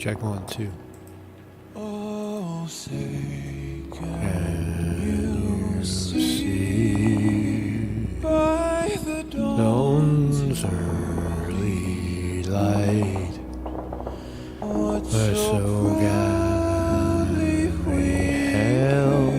Check 1, 2. Oh, say Can you see by the dawn's early light? what We're so gallantly held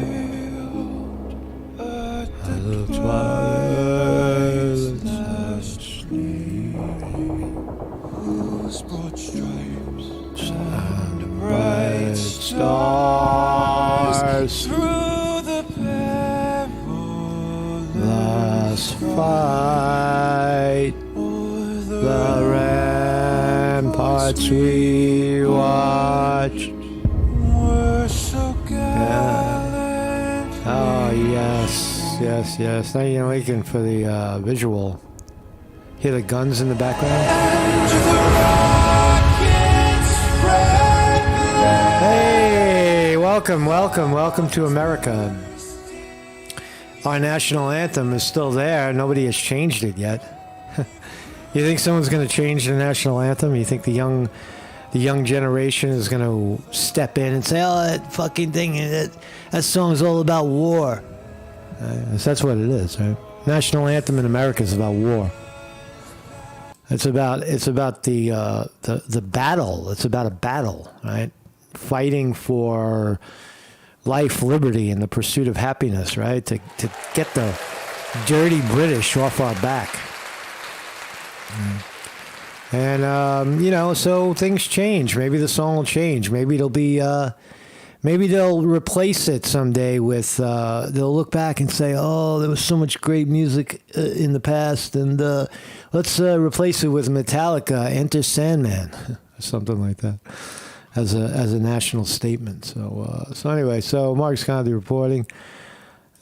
at the the twilight's last gleaming, whose broad stripes and bright stars through the perilous last fight. o'er The ramparts we watched. were so gallant. Oh, yes. Thank you, Lincoln, for the visual. Hear the guns in the background? To the rockets spread below. Hey, welcome to America. Our national anthem is still there. Nobody has changed it yet. You think someone's going to change the national anthem? You think the young generation is going to step in and say, "Oh, that fucking thing, that song's all about war"? That's what it is, right? National anthem in America is about war. It's about the battle. It's about a battle, right? Fighting for life, liberty, and the pursuit of happiness, right? To get the dirty British off our back. And, so things change. Maybe the song will change. Maybe it'll be, maybe they'll replace it someday with, they'll look back and say, oh, there was so much great music in the past, and let's replace it with Metallica, Enter Sandman, or something like that, as a national statement. So anyway, Mark Scondy reporting.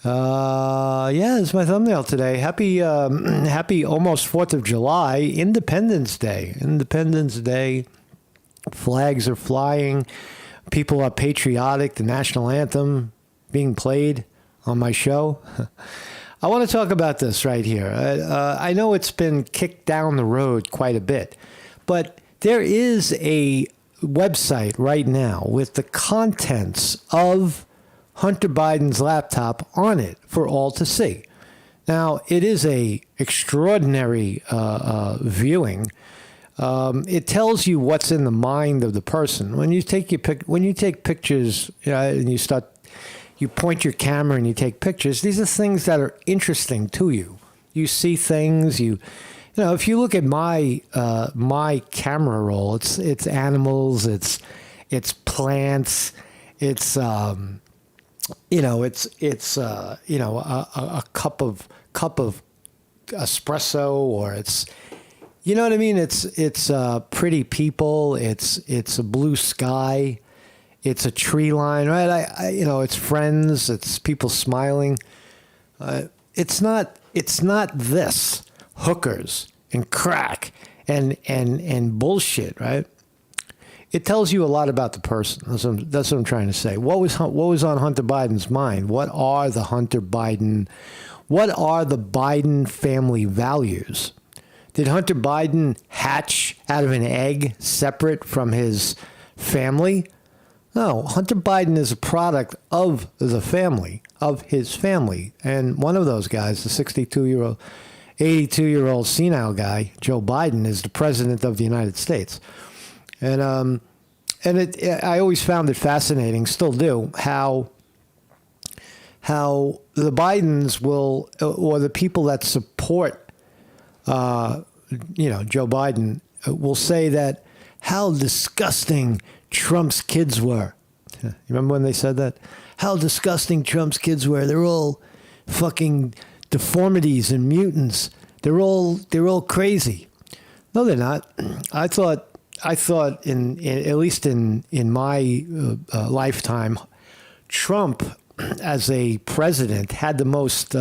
It's my thumbnail today. Happy almost 4th of July, Independence Day. Flags are flying. People are patriotic. The national anthem being played on my show. I want to talk about this right here. I know it's been kicked down the road quite a bit, but there is a website right now with the contents of Hunter Biden's laptop on it for all to see. Now, it is a extraordinary viewing. It tells you what's in the mind of the person. When you take pictures, and you point your camera and you take pictures. These are things that are interesting to you. You see things. If you look at my camera roll, it's animals. It's plants. It's a cup of espresso, or it's, you know what I mean? It's pretty people. It's a blue sky. It's a tree line, right? It's friends. It's people smiling. It's not this hookers and crack and bullshit, right? It tells you a lot about the person. That's what I'm trying to say. What was on Hunter Biden's mind? What are the Biden family values? Did Hunter Biden hatch out of an egg separate from his family? No, Hunter Biden is a product of the family, of his family. And one of those guys, the 82-year-old senile guy, Joe Biden, is the president of the United States. And I always found it fascinating, still do, how the Bidens will, or the people that support, Joe Biden, will say that how disgusting Trump's kids were. You remember when they said that? How disgusting Trump's kids were. They're all fucking deformities and mutants. They're all crazy. No, they're not. I thought in at least in my lifetime, Trump as a president had the most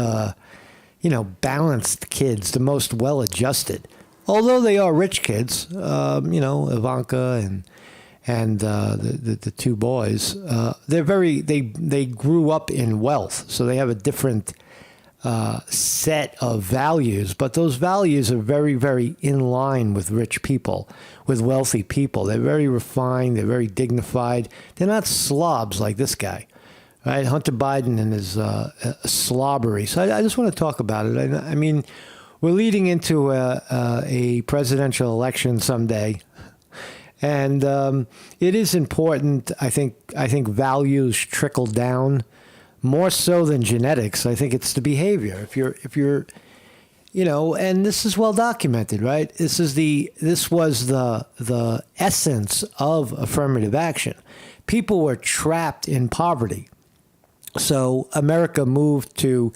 balanced kids, the most well-adjusted. Although they are rich kids, Ivanka and the two boys, they grew up in wealth, so they have a different set of values, but those values are very, very in line with rich people, with wealthy people. They're very refined. They're very dignified. They're not slobs like this guy, right? Hunter Biden and his slobbery. So I just want to talk about it. I mean, we're leading into a presidential election someday. And it is important. I think values trickle down more so than genetics. I think it's the behavior. If you're, and this is well documented, right? This was the essence of affirmative action. People were trapped in poverty, so America moved to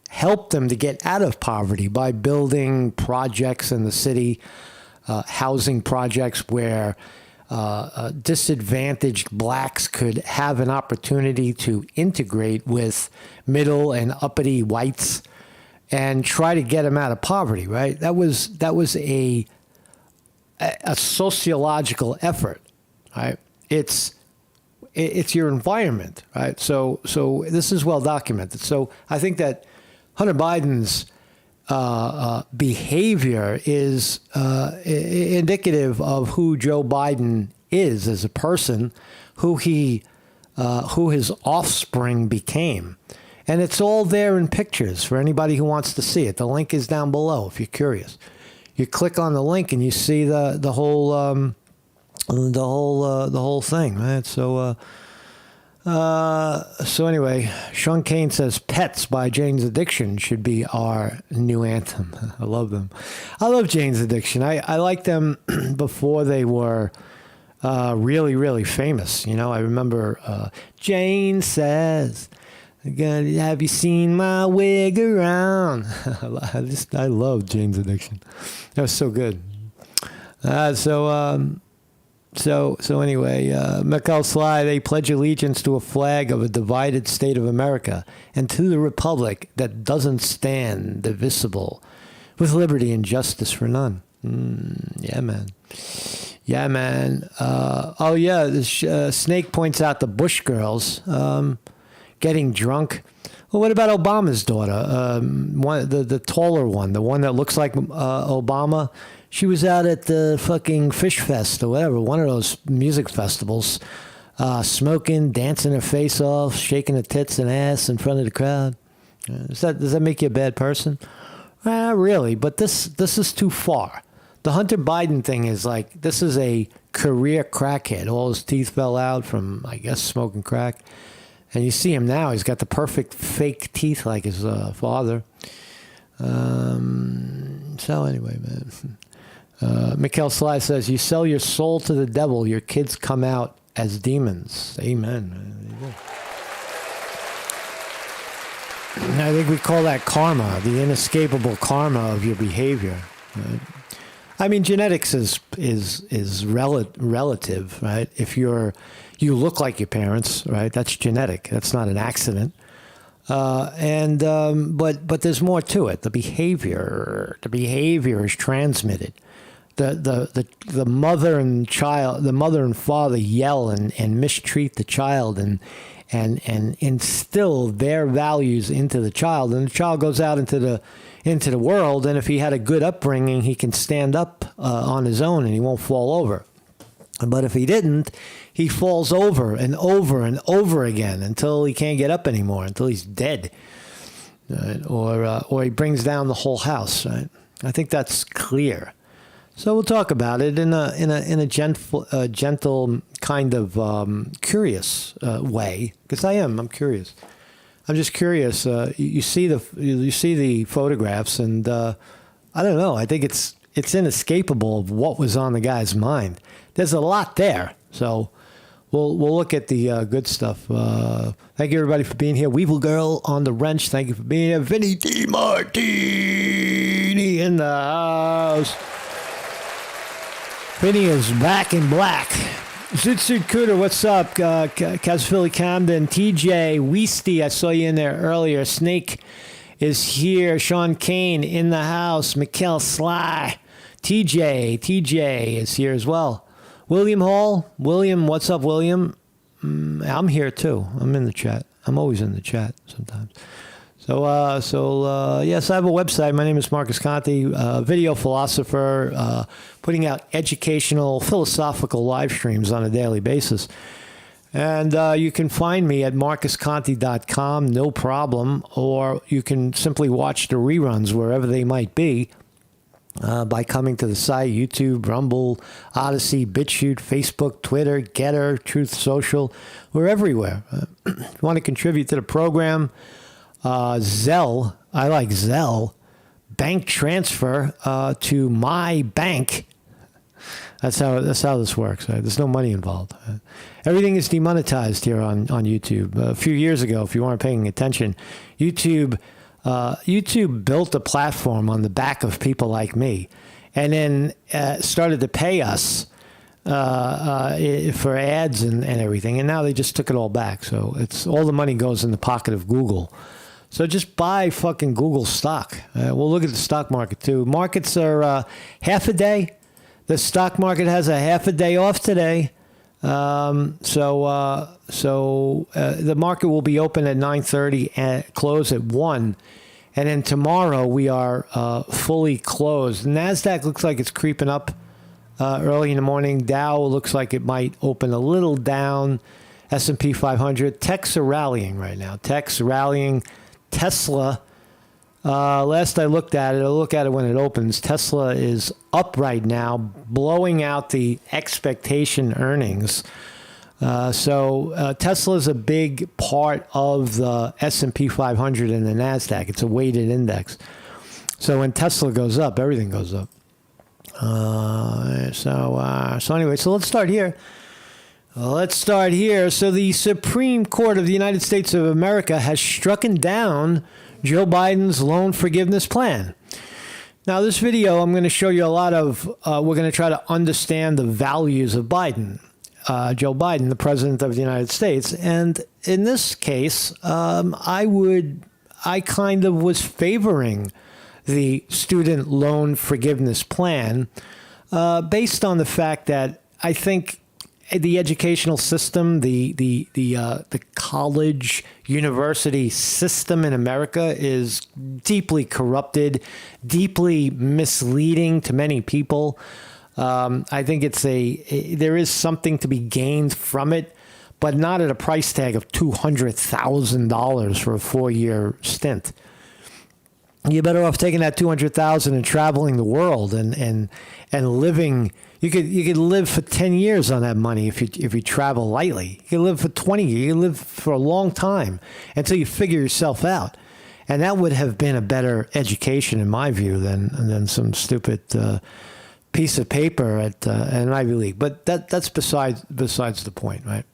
help them to get out of poverty by building projects in the city. Housing projects where disadvantaged blacks could have an opportunity to integrate with middle and uppity whites and try to get them out of poverty, right? That was a sociological effort, right? It's your environment, right? So this is well documented. So I think that Hunter Biden's behavior is indicative of who Joe Biden is as a person, who his offspring became. And it's all there in pictures for anybody who wants to see it. The link is down below if you're curious. You click on the link and you see the whole thing, right? So anyway, Sean Kane says Pets by Jane's Addiction should be our new anthem. I love them. I love Jane's Addiction. I liked them before they were really, really famous. I remember Jane says, have you seen my wig around? I love Jane's Addiction. That was so good. So anyway, Mikkel Sly, they pledge allegiance to a flag of a divided state of America and to the republic that doesn't stand divisible, with liberty and justice for none. Yeah, man. Snake points out the Bush girls getting drunk. Well, what about Obama's daughter? The taller one, the one that looks like Obama. She was out at the fucking Fish Fest or whatever, one of those music festivals, smoking, dancing her face off, shaking her tits and ass in front of the crowd. Does that make you a bad person? Really, but this is too far. The Hunter Biden thing is like, this is a career crackhead. All his teeth fell out from, I guess, smoking crack. And you see him now, he's got the perfect fake teeth like his father. So anyway, man. Mikkel Sly says, you sell your soul to the devil, your kids come out as demons. Amen. I think we call that karma, the inescapable karma of your behavior. Right? I mean, genetics is relative, right? If you look like your parents, right? That's genetic. That's not an accident. But there's more to it. The behavior is transmitted. The mother and father yell and mistreat the child and instill their values into the child, and the child goes out into the world, and if he had a good upbringing, he can stand up on his own and he won't fall over. But if he didn't, he falls over and over and over again until he can't get up anymore, until he's dead, right? Or he brings down the whole house. Right? I think that's clear. So we'll talk about it in a gentle kind of curious way, because I'm curious. I'm just curious. You see the photographs, and I don't know. I think it's inescapable of what was on the guy's mind. There's a lot there, so we'll look at the good stuff. Thank you everybody for being here. Weevil Girl on the wrench. Thank you for being here. Vinny D. Martini in the house. Vinny is back in black. Zitsu Cooter, what's up? Kaz Philly Camden, TJ, Weesty, I saw you in there earlier. Snake is here. Sean Kane in the house. Mikkel Sly. TJ is here as well. William Hall. William, what's up, William? I'm here too. I'm in the chat. I'm always in the chat sometimes. Yes, I have a website. My name is Marcus Conte, video philosopher, putting out educational, philosophical live streams on a daily basis. And you can find me at marcusconte.com, no problem, or you can simply watch the reruns wherever they might be by coming to the site, YouTube, Rumble, Odyssey, BitChute, Facebook, Twitter, Getter, Truth Social. We're everywhere. If you want to contribute to the program, Zelle, I like Zelle, bank transfer to my bank. That's how this works. Right? There's no money involved. Everything is demonetized here on YouTube. A few years ago, if you weren't paying attention, YouTube built a platform on the back of people like me, and then started to pay us for ads and everything. And now they just took it all back. So it's all the money goes in the pocket of Google. So just buy fucking Google stock. We'll look at the stock market too. Markets are half a day. The stock market has a half a day off today. So the market will be open at 9:30 and close at 1. And then tomorrow we are fully closed. NASDAQ looks like it's creeping up early in the morning. Dow looks like it might open a little down. S&P 500. Techs are rallying right now. Techs rallying. Tesla, last I looked at it, I'll look at it when it opens. Tesla is up right now, blowing out the expectation earnings. Tesla is a big part of the S&P 500 and the NASDAQ. It's a weighted index. So when Tesla goes up, everything goes up. Anyway, so let's start here. So the Supreme Court of the United States of America has struck down Joe Biden's loan forgiveness plan. Now, this video, I'm going to show you a lot of, we're going to try to understand the values of Biden, Joe Biden, the president of the United States. And in this case, I kind of was favoring the student loan forgiveness plan based on the fact that I think the educational system, the college university system in America is deeply corrupted, deeply misleading to many people. I think there is something to be gained from it, but not at a price tag of $200,000 for a 4-year stint. You're better off taking that $200,000 and traveling the world and living. You could live for 10 years on that money if you travel lightly. You could live for 20 years. You could live for a long time until you figure yourself out. And that would have been a better education, in my view, than some stupid piece of paper at an Ivy League. But that's besides the point, right?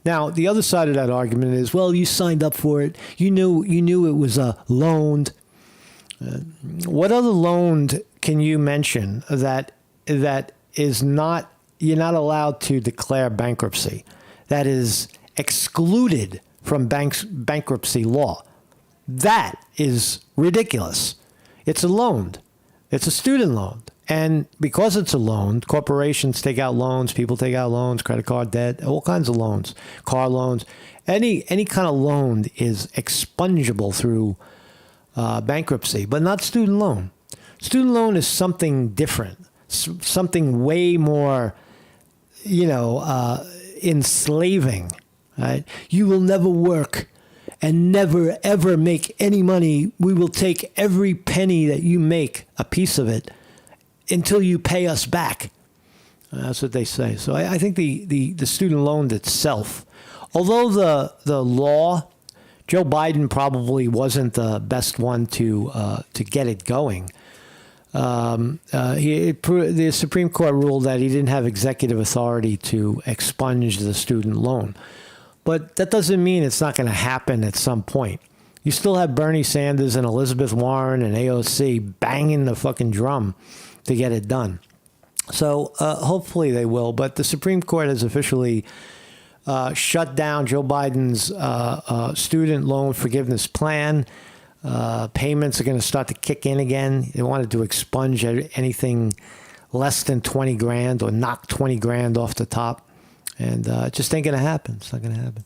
Now, the other side of that argument is, well, you signed up for it. You knew it was loaned. What other loan can you mention that is not, you're not allowed to declare bankruptcy, that is excluded from bankruptcy law? That is ridiculous. It's a loan. It's a student loan. And because it's a loan, corporations take out loans, people take out loans, credit card debt, all kinds of loans, car loans. Any kind of loan is expungible through bankruptcy, but not student loan. Student loan is something different, something way more, enslaving. Right? You will never work and never, ever make any money. We will take every penny that you make, a piece of it, until you pay us back. That's what they say. So I think the student loan itself, although the law, Joe Biden probably wasn't the best one to get it going. The Supreme Court ruled that he didn't have executive authority to expunge the student loan. But that doesn't mean it's not going to happen at some point. You still have Bernie Sanders and Elizabeth Warren and AOC banging the fucking drum to get it done. So hopefully they will. But the Supreme Court has officially shut down Joe Biden's student loan forgiveness plan. Payments are going to start to kick in again. They wanted to expunge anything less than 20 grand or knock 20 grand off the top. And it just ain't going to happen. It's not going to happen.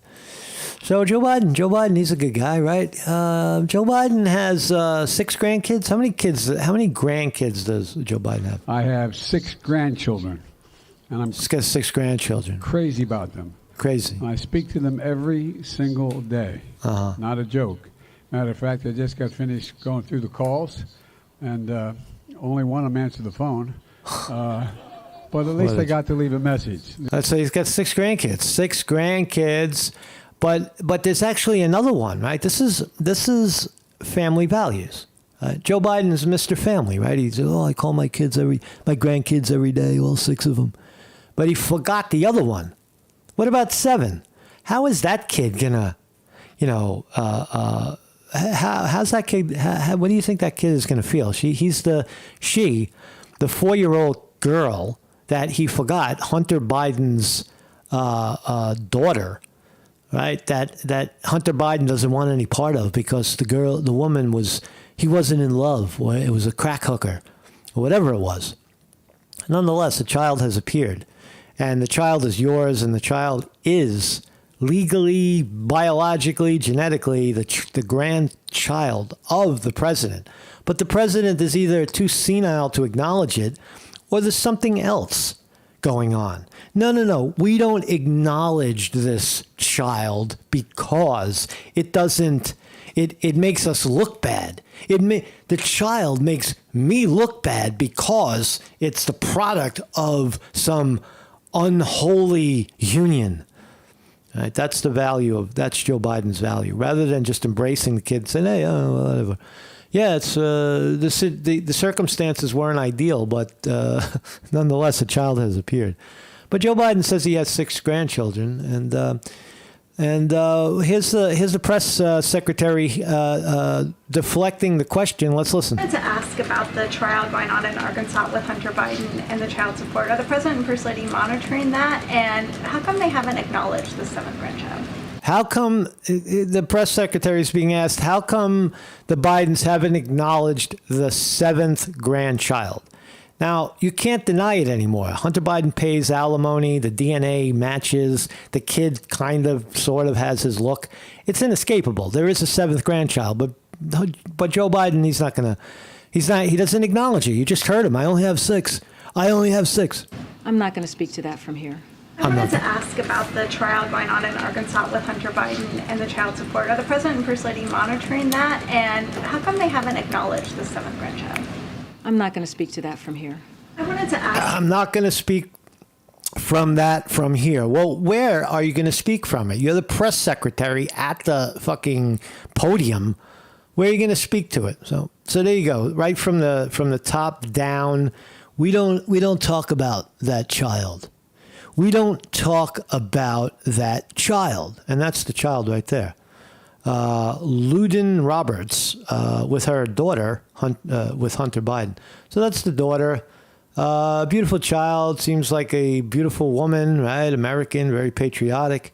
So Joe Biden, he's a good guy, right? Joe Biden has 6 grandkids. How many grandkids does Joe Biden have? I have 6 grandchildren, and I'm He's got 6 grandchildren. crazy about them. Crazy. I speak to them every single day. Not a joke. Matter of fact, I just got finished going through the calls, and only one of them answered the phone. But at least I got to leave a message. So he's got 6 grandkids. 6 grandkids, but there's actually another one, right? This is family values. Joe Biden is Mr. Family, right? He's I call my grandkids every day, all 6 of them. But he forgot the other one. What about 7? How is that kid gonna, how's that kid? What do you think that kid is gonna feel? The 4-year-old girl that he forgot, Hunter Biden's daughter, right? That Hunter Biden doesn't want any part of because the woman he wasn't in love, or it was a crack hooker, or whatever it was. Nonetheless, a child has appeared, and the child is yours, and the child is legally, biologically, genetically the grandchild of the president. But the president is either too senile to acknowledge it, or there's something else going on. No. We don't acknowledge this child because it doesn't. It makes us look bad. The child makes me look bad because it's the product of some unholy union. Right? That's Joe Biden's value. Rather than just embracing the kid and saying, hey, whatever. Yeah, it's the circumstances weren't ideal, but nonetheless, a child has appeared. But Joe Biden says he has 6 grandchildren, and here's the press secretary deflecting the question. Let's listen. I wanted to ask about the trial going on in Arkansas with Hunter Biden and the child support. Are the president and first lady monitoring that, and how come they haven't acknowledged the 7th grandchild? How come the press secretary is being asked, how come the Bidens haven't acknowledged the 7th grandchild? Now, you can't deny it anymore. Hunter Biden pays alimony. The DNA matches. The kid sort of has his look. It's inescapable. There is a 7th grandchild, but Joe Biden, he doesn't acknowledge it. You just heard him. I only have 6. I'm not going to speak to that from here. I wanted to ask about the trial going on in Arkansas with Hunter Biden and the child support. Are the president and first lady monitoring that, and how come they haven't acknowledged the 7th grandchild? I'm not going to speak to that from here. I wanted to ask. I'm not going to speak from here. Well, where are you going to speak from it? You're the press secretary at the fucking podium. Where are you going to speak to it? So there you go. Right from the top down. We don't talk about that child. We don't talk about that child, and that's the child right there. Luden Roberts with her daughter, with Hunter Biden. So that's the daughter. Beautiful child. Seems like a beautiful woman, right? American, very patriotic,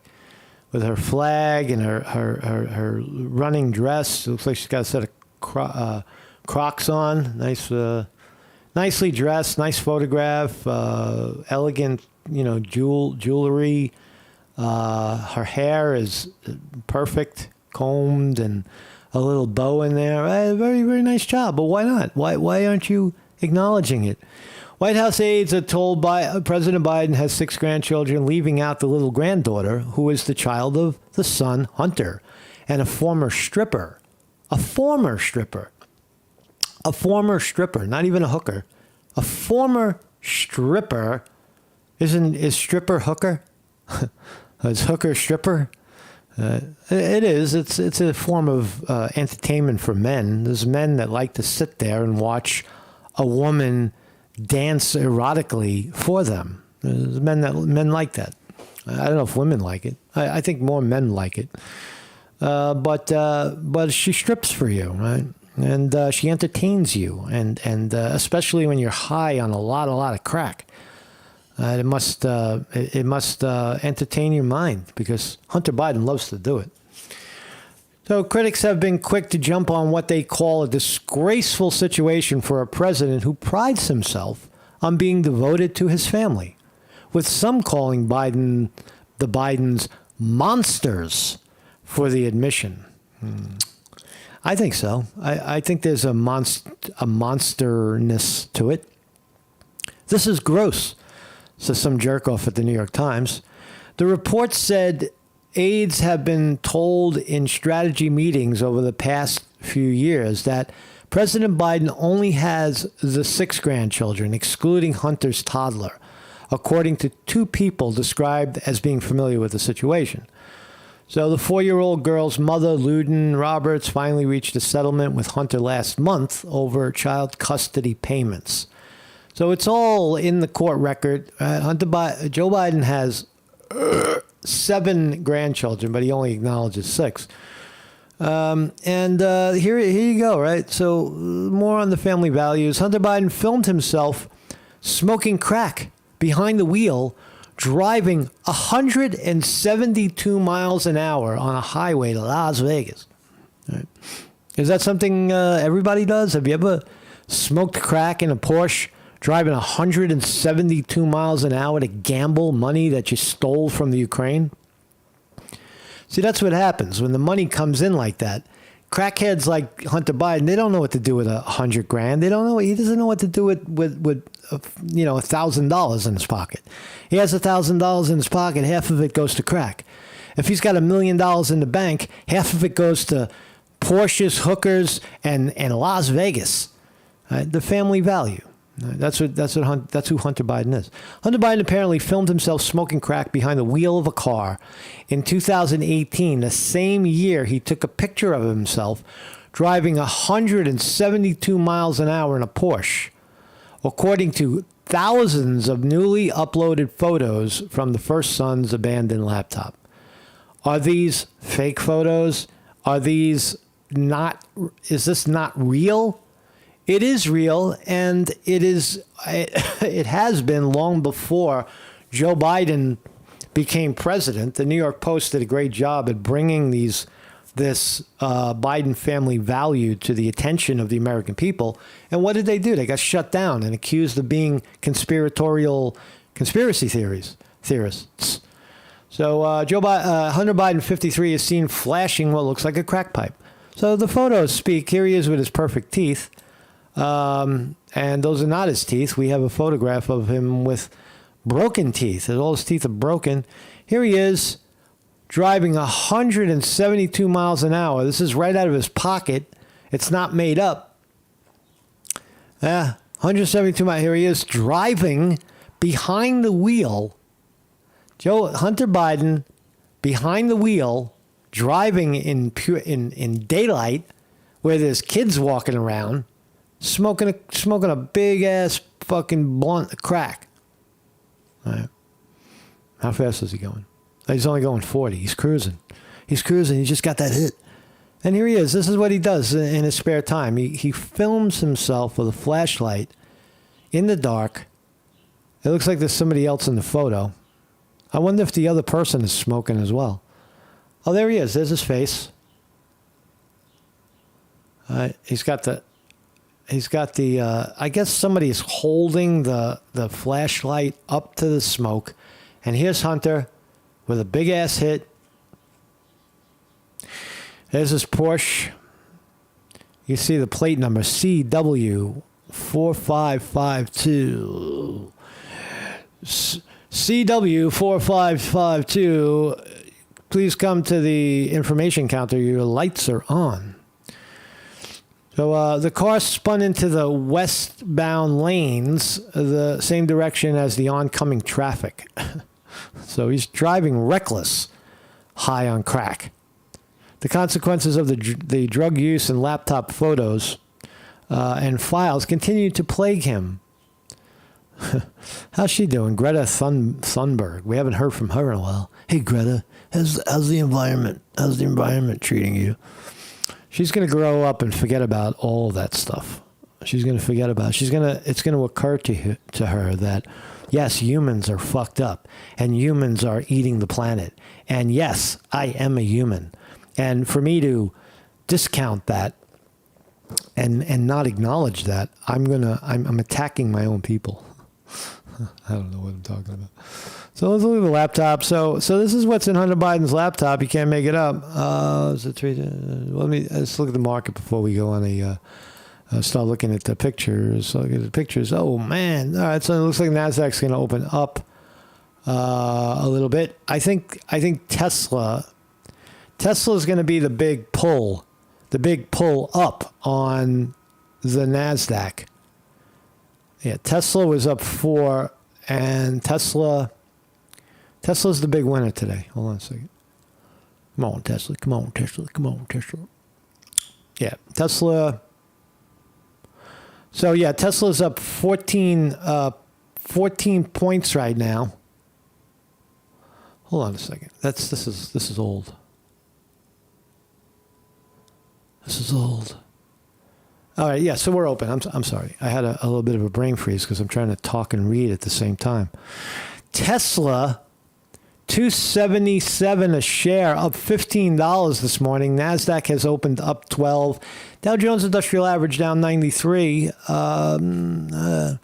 with her flag and her running dress. It looks like she's got a set of Crocs on. Nicely dressed. Nice photograph. Elegant, jewelry. Her hair is perfect. Combed and a little bow in there. Very, very nice job. But why not? Why aren't you acknowledging it? White House aides are told President Biden has 6 grandchildren, leaving out the little granddaughter, who is the child of the son, Hunter, and a former stripper. Not even a hooker. A former stripper. Is stripper hooker? Is hooker stripper? It is. It's a form of entertainment for men. There's men that like to sit there and watch a woman dance erotically for them. There's men like that. I don't know if women like it. I think more men like it. But she strips for you, right? And she entertains you, and especially when you're high on a lot of crack. It must entertain your mind, because Hunter Biden loves to do it. So critics have been quick to jump on what they call a disgraceful situation for a president who prides himself on being devoted to his family, with some calling the Bidens monsters for the admission. I think so. I think there's a monsterness to it. This is gross, says some jerk off at the New York Times. The report said aides have been told in strategy meetings over the past few years that President Biden only has the 6 grandchildren, excluding Hunter's toddler, according to 2 people described as being familiar with the situation. So the 4-year-old girl's mother, Luden Roberts, finally reached a settlement with Hunter last month over child custody payments. So it's all in the court record. Joe Biden has 7 grandchildren, but he only acknowledges 6. Here you go, right? So more on the family values. Hunter Biden filmed himself smoking crack behind the wheel, driving 172 miles an hour on a highway to Las Vegas. Right. Is that something everybody does? Have you ever smoked crack in a Porsche, driving 172 miles an hour to gamble money that you stole from the Ukraine? See, that's what happens when the money comes in like that. Crackheads like Hunter Biden, they don't know what to do with $100,000. They don't know. He doesn't know what to do with $1,000 in his pocket. He has $1,000 in his pocket. Half of it goes to crack. If he's got $1 million in the bank, half of it goes to Porsches, hookers, and Las Vegas. Right? The family value. That's who Hunter Biden is. Hunter Biden apparently filmed himself smoking crack behind the wheel of a car in 2018, the same year he took a picture of himself driving 172 miles an hour in a Porsche, according to thousands of newly uploaded photos from the first son's abandoned laptop. Are these fake photos? Is this not real? It is real, and it has been long before Joe Biden became president. The New York Post did a great job at bringing this Biden family value to the attention of the American people. And what did they do? They got shut down and accused of being conspiracy theorists. So Hunter Biden, 53, is seen flashing what looks like a crack pipe. So the photos speak. Here he is with his perfect teeth. And those are not his teeth. We have a photograph of him with broken teeth. All his teeth are broken. Here he is driving 172 miles an hour. This is right out of his pocket. It's not made up. 172 miles. Here he is driving behind the wheel. Hunter Biden behind the wheel, driving in daylight where there's kids walking around. Smoking a big ass fucking blunt crack. All right. How fast is he going? He's only going 40. He's cruising. He just got that hit. And here he is. This is what he does in his spare time. He films himself with a flashlight in the dark. It looks like there's somebody else in the photo. I wonder if the other person is smoking as well. Oh, there he is. There's his face. He's got the, I guess somebody's holding the flashlight up to the smoke. And here's Hunter with a big ass hit. There's his Porsche. You see the plate number, CW4552. CW4552. Please come to the information counter. Your lights are on. So the car spun into the westbound lanes, the same direction as the oncoming traffic. So he's driving reckless, high on crack. The consequences of the drug use and laptop photos and files continue to plague him. How's she doing? Greta Thunberg. We haven't heard from her in a while. Hey, Greta, how's the environment? How's the environment treating you? She's going to grow up and forget about all of that stuff. She's going to forget about it. It's going to occur to her that, yes, humans are fucked up and humans are eating the planet. And yes, I am a human. And for me to discount that and not acknowledge that, I'm attacking my own people. I don't know what I'm talking about. So let's look at the laptop. So this is what's in Hunter Biden's laptop. You can't make it up. Let's look at the market before we go on start looking at the pictures. Look at the pictures. Oh man! All right. So it looks like Nasdaq's going to open up a little bit. I think Tesla is going to be the big pull up on the Nasdaq. Yeah, Tesla was up 4, and Tesla's the big winner today. Hold on a second. Come on, Tesla. Come on, Tesla. Come on, Tesla. Yeah, Tesla. So yeah, Tesla's up 14 points right now. Hold on a second. This is old. This is old. All right, yeah, so we're open. I'm sorry. I had a little bit of a brain freeze because I'm trying to talk and read at the same time. Tesla, $277 a share, up $15 this morning. Nasdaq has opened up 12. Dow Jones Industrial Average down 93. And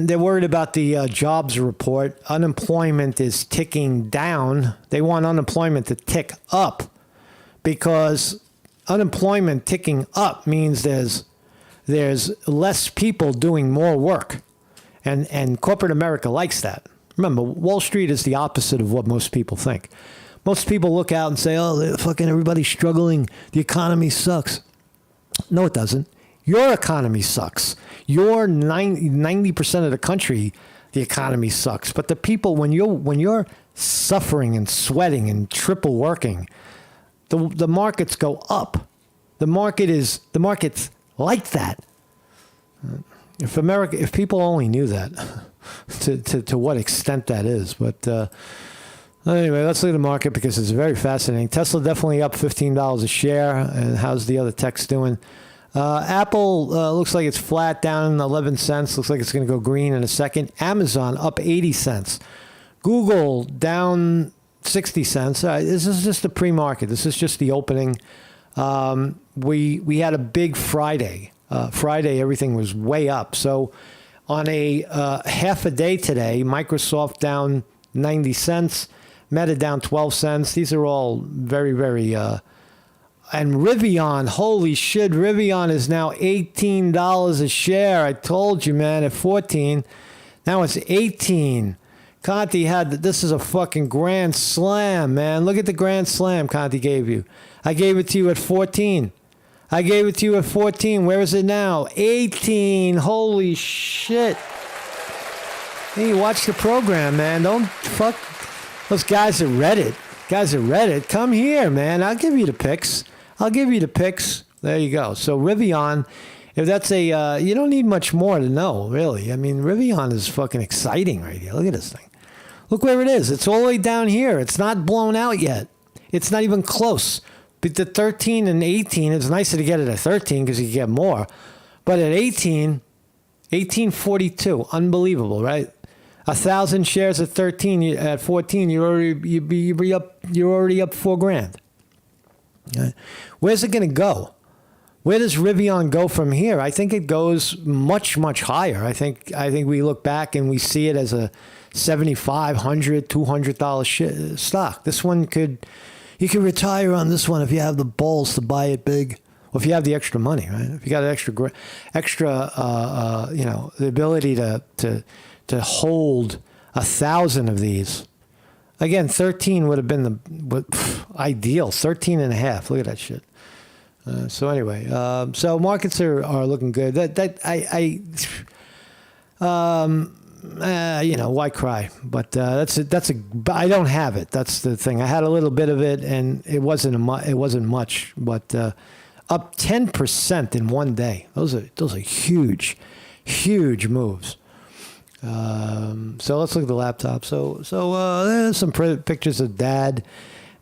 they're worried about the jobs report. Unemployment is ticking down. They want unemployment to tick up because unemployment ticking up means there's less people doing more work. And corporate America likes that. Remember, Wall Street is the opposite of what most people think. Most people look out and say, oh, fucking everybody's struggling. The economy sucks. No, it doesn't. Your economy sucks. Your 90% of the country, the economy sucks. But the people, when you're suffering and sweating and triple working, the markets go up. The market's like that. If people only knew that, to what extent that is. But anyway, let's look at the market because it's very fascinating. Tesla definitely up $15 a share. And how's the other techs doing? Apple looks like it's flat, down 11 cents. Looks like it's going to go green in a second. Amazon up 80 cents. Google down 60 cents. This is just the pre-market. This is just the opening. We had a big Friday. Friday, everything was way up. So on a half a day today, Microsoft down 90 cents, Meta down 12 cents. These are all very, very... and Rivian, holy shit, Rivian is now $18 a share. I told you, man, at 14. Now it's 18. Conti this is a fucking grand slam, man. Look at the grand slam Conti gave you. I gave it to you at 14. Where is it now? 18. Holy shit. Hey, watch the program, man. Don't fuck those guys at Reddit. Come here, man. I'll give you the picks. There you go. So Rivian, if that's you don't need much more to know, really. I mean, Rivian is fucking exciting right here. Look at this thing. Look where it is. It's all the way down here. It's not blown out yet. It's not even close. But the 13 and 18, it's nicer to get it at 13 because you get more. But at 18, 1842, unbelievable, right? 1,000 shares at 13, at 14, you're already up $4,000. Right? Where's it going to go? Where does Rivian go from here? I think it goes much, much higher. I think we look back and we see it as a $75, $100, $200 stock. This one you could retire on this one if you have the balls to buy it big, or if you have the extra money, right? If you got extra, the ability to hold 1,000 of these. Again, 13 would have been the ideal. 13 and a half. Look at that shit. So anyway, so markets are looking good. Why cry? But I don't have it. That's the thing. I had a little bit of it, and it wasn't much. But up 10% in one day. Those are huge moves. So let's look at the laptop. So there's some pictures of Dad.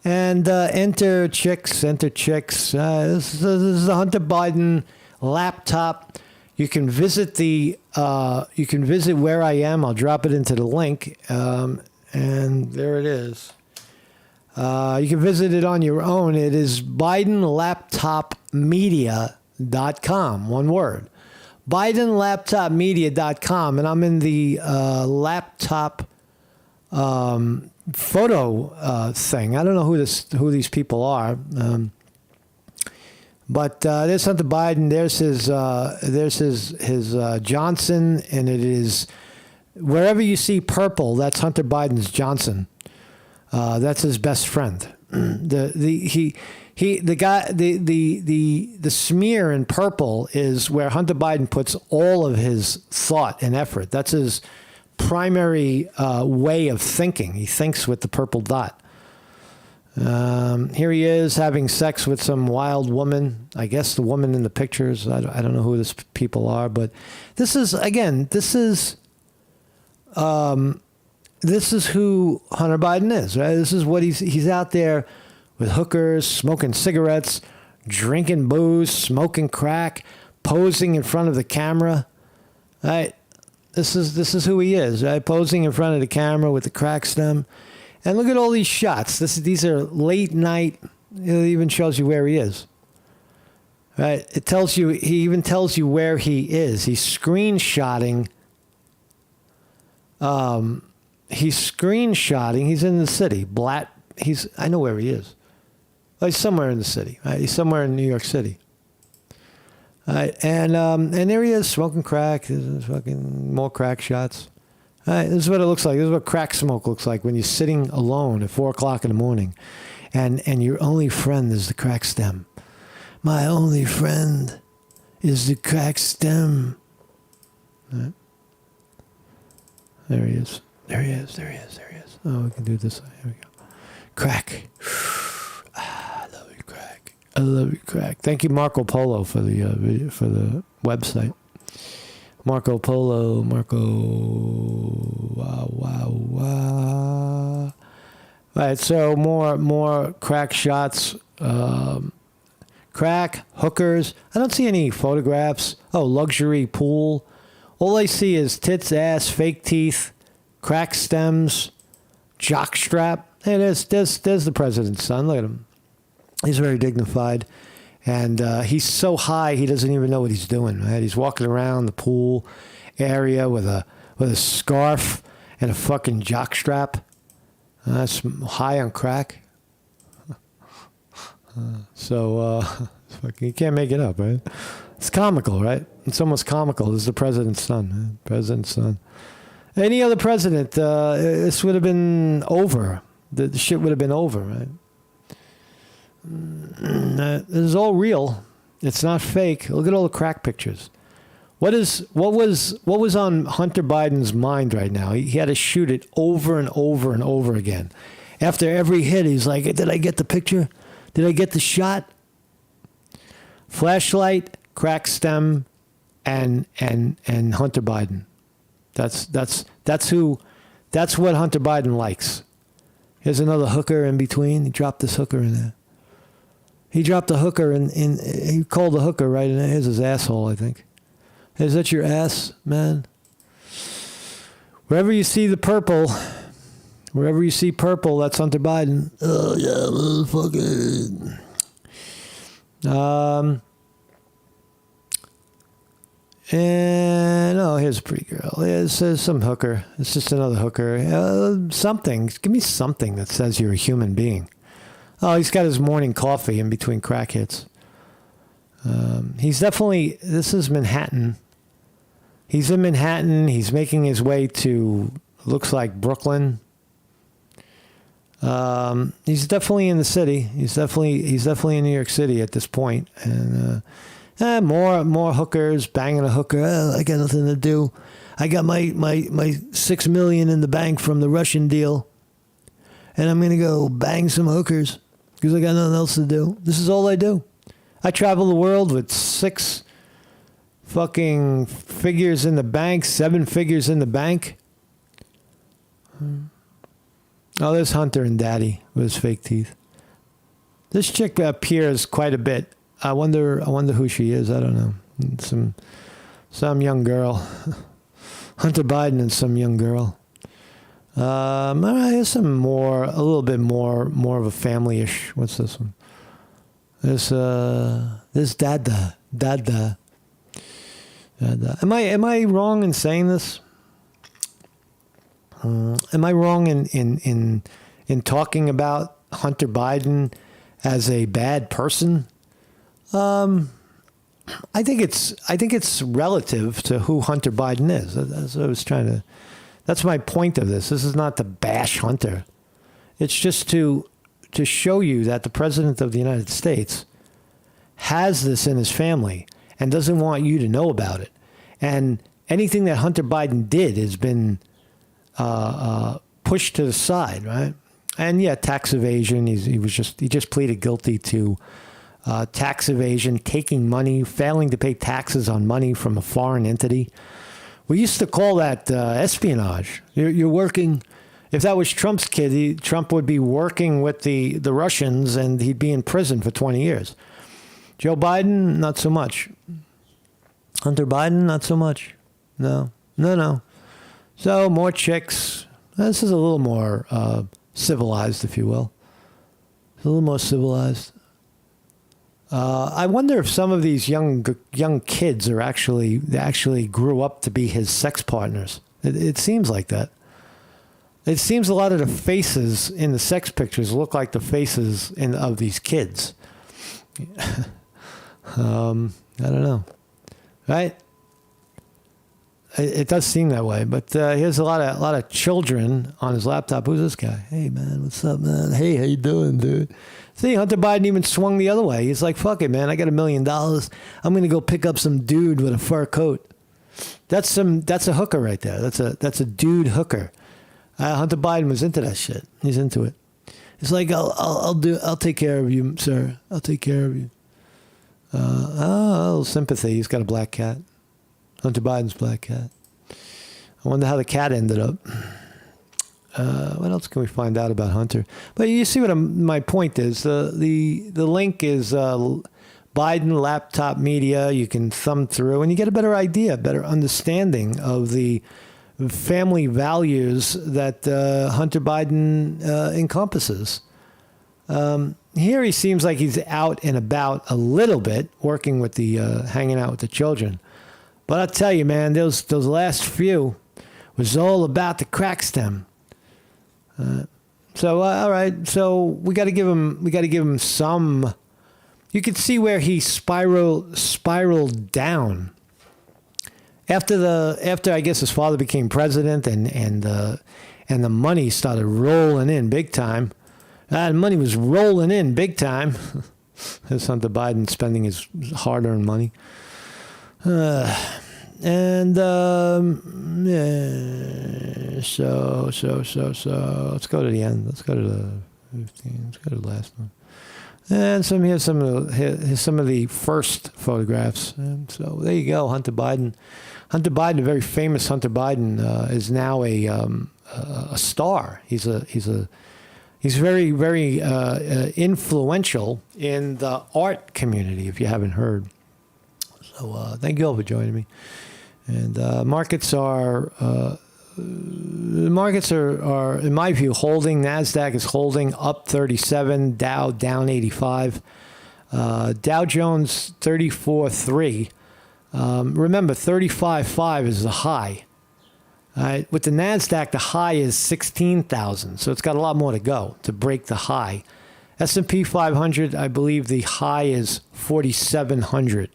And enter chicks. This is the Hunter Biden laptop. You can visit where I am. I'll drop it into the link, and there it is. You can visit it on your own. It is BidenLaptopMedia.com. One word. BidenLaptopMedia.com, and I'm in the laptop photo thing. I don't know who these people are, but there's Hunter Biden. There's his Johnson, and it is wherever you see purple, that's Hunter Biden's Johnson. That's his best friend. The smear in purple is where Hunter Biden puts all of his thought and effort. That's his primary way of thinking. He thinks with the purple dot. Here he is having sex with some wild woman. I guess the woman in the pictures. I don't know who these people are, but this is who Hunter Biden is, right? This is what he's out there with hookers, smoking cigarettes, drinking booze, smoking crack, posing in front of the camera, right? This is who he is, right? Posing in front of the camera with the crack stem. And look at all these shots. These are late night. It even shows you where he is. Right? It tells you, he even tells you where he is. He's screenshotting. He's in the city. I know where he is. Well, he's somewhere in the city. Right? He's somewhere in New York City. Right? And there he is smoking crack. There's fucking more crack shots. Right, this is what it looks like. This is what crack smoke looks like when you're sitting alone at 4 o'clock in the morning, and your only friend is the crack stem. My only friend is the crack stem. Right. There he is. There he is. Oh, we can do this. Here we go. Crack. I love you, crack. I love you, crack. Thank you, Marco Polo, for the website. Marco Polo, wow. Right, so more crack shots, crack, hookers. I don't see any photographs. Oh, luxury pool. All I see is tits, ass, fake teeth, crack stems, jockstrap. Hey, there's the president's son. Look at him. He's very dignified. And he's so high, he doesn't even know what he's doing. Right? He's walking around the pool area with a scarf and a fucking jockstrap. That's high on crack. You can't make it up, right? It's comical, right? It's almost comical. This is the president's son. Right? President's son. Any other president, this would have been over. The shit would have been over, right? This is all real. It's not fake. Look at all the crack pictures. What was on Hunter Biden's mind right now? He had to shoot it over and over and over again. After every hit, he's like, "Did I get the picture? Did I get the shot?" Flashlight, crack stem, and Hunter Biden. That's what Hunter Biden likes. Here's another hooker in between. He dropped this hooker in there. He dropped a hooker he called the hooker right in there. Here's his asshole, I think. Is that your ass, man? Wherever you see purple, that's Hunter Biden. Oh, yeah, motherfucker. And, here's a pretty girl. It says some hooker. It's just another hooker. Something. Give me something that says you're a human being. Oh, he's got his morning coffee in between crack hits. This is Manhattan. He's in Manhattan. He's making his way to, looks like Brooklyn. He's definitely in the city. He's definitely in New York City at this point. And more hookers, banging a hooker. Oh, I got nothing to do. I got my $6 million in the bank from the Russian deal. And I'm going to go bang some hookers because I got nothing else to do. This is all I do. I travel the world with 6 fucking figures in the bank, 7 figures in the bank. Oh, there's Hunter and Daddy with his fake teeth. This chick appears quite a bit. I wonder who she is. I don't know. Some young girl. Hunter Biden and some young girl. All right, here's a little bit more of a family-ish. What's this one? This Dada. And, am I wrong in saying this? Am I wrong in talking about Hunter Biden as a bad person? I think it's relative to who Hunter Biden is. That's what I was trying to. That's my point of this. This is not to bash Hunter. It's just to show you that the president of the United States has this in his family and doesn't want you to know about it. And anything that Hunter Biden did has been pushed to the side, right? And yeah, tax evasion. He just pleaded guilty to tax evasion, taking money, failing to pay taxes on money from a foreign entity. We used to call that espionage. You're working. If that was Trump's kid, Trump would be working with the Russians and he'd be in prison for 20 years. Joe Biden, not so much. Hunter Biden, not so much. No. So more chicks. This is a little more civilized, if you will. A little more civilized. I wonder if some of these young kids are actually grew up to be his sex partners. It seems like that. It seems a lot of the faces in the sex pictures look like the faces of these kids. I don't know, right? It does seem that way, but here's a lot of children on his laptop. Who's this guy? Hey man, what's up, man? Hey, how you doing, dude? See, Hunter Biden even swung the other way. He's like, fuck it, man. I got $1 million. I'm gonna go pick up some dude with a fur coat. That's a hooker right there. That's a dude hooker. Hunter Biden was into that shit. He's into it. It's like, I'll take care of you, sir. I'll take care of you. A little sympathy. He's got a black cat. Hunter Biden's black cat. I wonder how the cat ended up. What else can we find out about Hunter? But you see what my point is. The link is Biden Laptop Media. You can thumb through and you get a better idea, better understanding of the family values that Hunter Biden encompasses. Here he seems like he's out and about a little bit, working with hanging out with the children. But I'll tell you, man, those last few was all about the crack stem. So all right, so we got to give him some. You could see where he spiraled down after I guess his father became president and the money started rolling in big time. The money was rolling in big time. There's Hunter Biden spending his hard-earned money. And yeah, so let's go to the end. Let's go to the 15. Let's go to the last one. And here's some of the first photographs. And so there you go, Hunter Biden. Hunter Biden, a very famous Hunter Biden, is now a star. He's very, very influential in the art community, if you haven't heard. So thank you all for joining me. And markets are, in my view, holding. NASDAQ is holding up 37, Dow down 85. Dow Jones 34.3. Remember, 35.5 is the high. With the NASDAQ, the high is 16,000, so it's got a lot more to go to break the high. S&P 500, I believe the high is 4,700.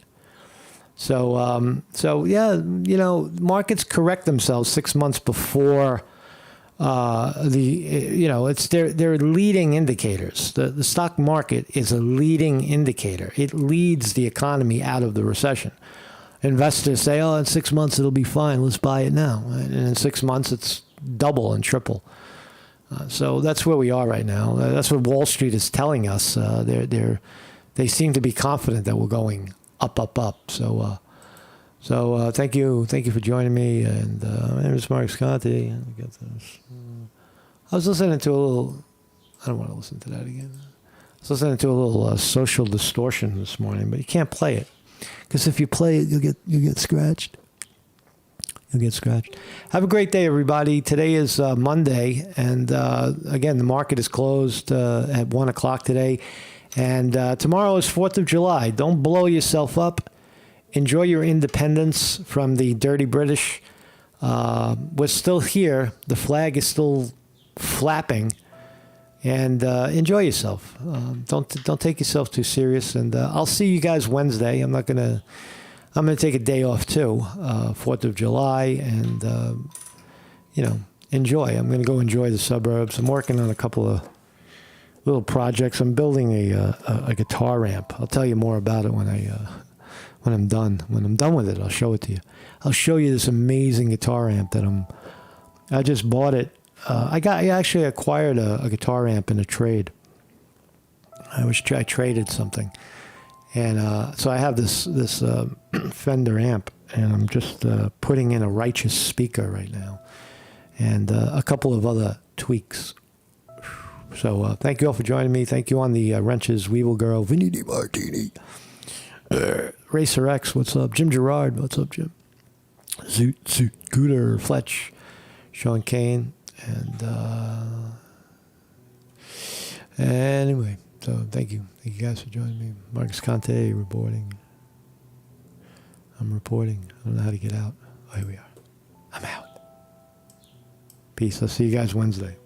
So yeah, markets correct themselves 6 months before it's their leading indicators. The stock market is a leading indicator. It leads the economy out of the recession. Investors say, in 6 months it'll be fine. Let's buy it now. And in 6 months it's double and triple. So that's where we are right now. That's what Wall Street is telling us. They seem to be confident that we're going up. So thank you for joining me. And my name is Mark Sconti. I was listening to a little. I don't want to listen to that again. I was listening to a little Social Distortion this morning, but you can't play it because if you play it, you'll get scratched. You'll get scratched. Have a great day, everybody. Today is Monday, and again, the market is closed at 1:00 today. And tomorrow is 4th of July. Don't blow yourself up. enjoy your independence from the dirty British. We're still here. The flag is still flapping. And enjoy yourself. Don't take yourself too serious. And I'll see you guys Wednesday. I'm gonna take a day off too, 4th of July, and enjoy. I'm gonna go enjoy the suburbs. I'm working on a couple of little projects. I'm building a guitar amp. I'll tell you more about it when I'm done. When I'm done with it, I'll show it to you. I'll show you this amazing guitar amp that I just bought it. I actually acquired a guitar amp in a trade. I traded something, and so I have this Fender amp, and I'm just putting in a Righteous speaker right now, and a couple of other tweaks. So thank you all for joining me. Thank you on the Wrenches, Weevil Girl, Vinny DiMartini, Racer X, what's up? Jim Gerard, what's up, Jim? Zoot, Gooter, Fletch, Sean Kane. And anyway, so thank you guys for joining me. Marcus Conte reporting. I'm reporting. I don't know how to get out. Oh, here we are. I'm out. Peace. I'll see you guys Wednesday.